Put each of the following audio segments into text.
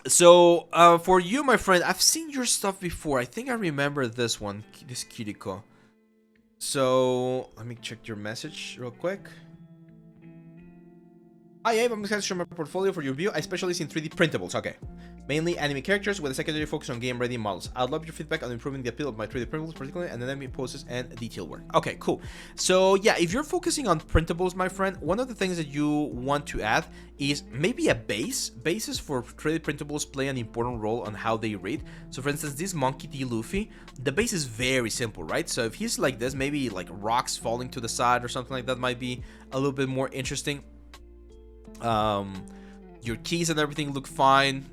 So, for you, my friend, I've seen your stuff before. I think I remember this one, this Kiriko. So, let me check your message real quick. Hi, Abe. I'm excited to show my portfolio for your review. I specialize in 3D printables. Okay. Mainly anime characters with a secondary focus on game-ready models. I'd love your feedback on improving the appeal of my 3D printables, particularly and anime poses and detail work. Okay, cool. So yeah, if you're focusing on printables, my friend, one of the things that you want to add is maybe a base. Bases for 3D printables play an important role on how they read. So for instance, this Monkey D. Luffy, the base is very simple, right? So if he's like this, maybe like rocks falling to the side or something like that might be a little bit more interesting. Your keys and everything look fine.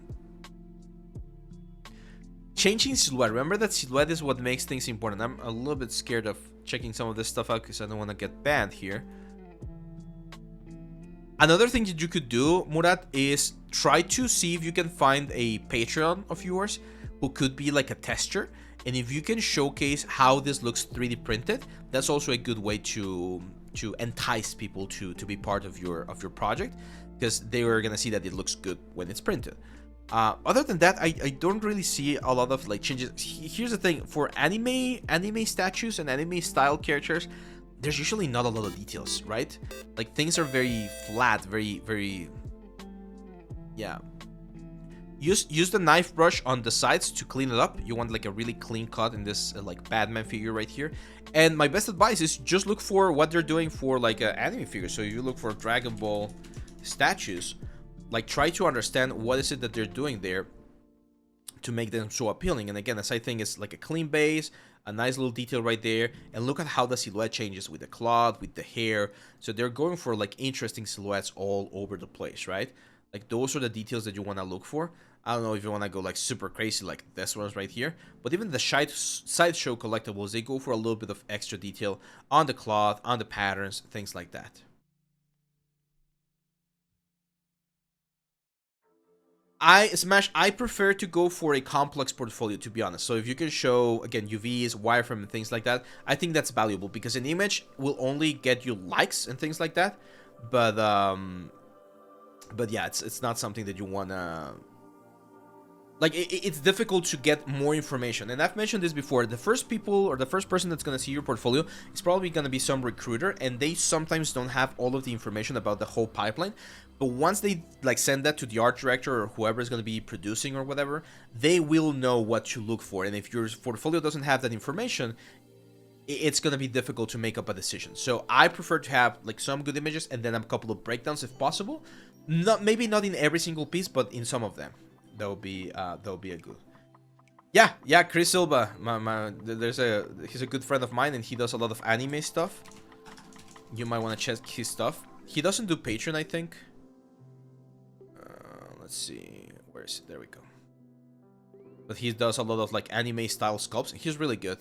Changing silhouette. Remember that silhouette is what makes things important. I'm a little bit scared of checking some of this stuff out because I don't want to get banned here. Another thing that you could do, Murat, is try to see if you can find a Patreon of yours who could be like a tester. And if you can showcase how this looks 3D printed, that's also a good way to entice people to be part of your project, because they are gonna see that it looks good when it's printed. Other than that, I don't really see a lot of like changes. Here's the thing, for anime statues and anime style characters, there's usually not a lot of details, right? Like things are very flat, very yeah. Use the knife brush on the sides to clean it up. You want like a really clean cut in this like Batman figure right here. And my best advice is just look for what they're doing for like anime figures. So if you look for Dragon Ball statues, like try to understand what is it that they're doing there to make them so appealing. And again, as I think, it's like a clean base, a nice little detail right there, and look at how the silhouette changes with the cloth, with the hair. So they're going for like interesting silhouettes all over the place, right? Like those are the details that you want to look for. I don't know if you want to go like super crazy like this one's right here, but even the sideshow collectibles, they go for a little bit of extra detail on the cloth, on the patterns, things like that. I prefer to go for a complex portfolio, to be honest. So if you can show again UVs, wireframe, and things like that, I think that's valuable, because an image will only get you likes and things like that. But yeah, it's not something that you wanna, like, it's difficult to get more information. And I've mentioned this before, the first people or the first person that's going to see your portfolio is probably going to be some recruiter, and they sometimes don't have all of the information about the whole pipeline. But once they like send that to the art director or whoever is going to be producing or whatever, they will know what to look for. And if your portfolio doesn't have that information, it's going to be difficult to make up a decision. So I prefer to have like some good images and then a couple of breakdowns if possible. Maybe not in every single piece, but in some of them. That would be a good. Yeah, Chris Silva. He's a good friend of mine, and he does a lot of anime stuff. You might want to check his stuff. He doesn't do Patreon, I think. Let's see, where is it? There we go. But he does a lot of like anime style sculpts. He's really good.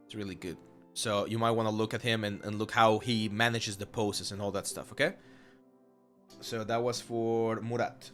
It's really good. So you might want to look at him and look how he manages the poses and all that stuff. Okay. So that was for Murat.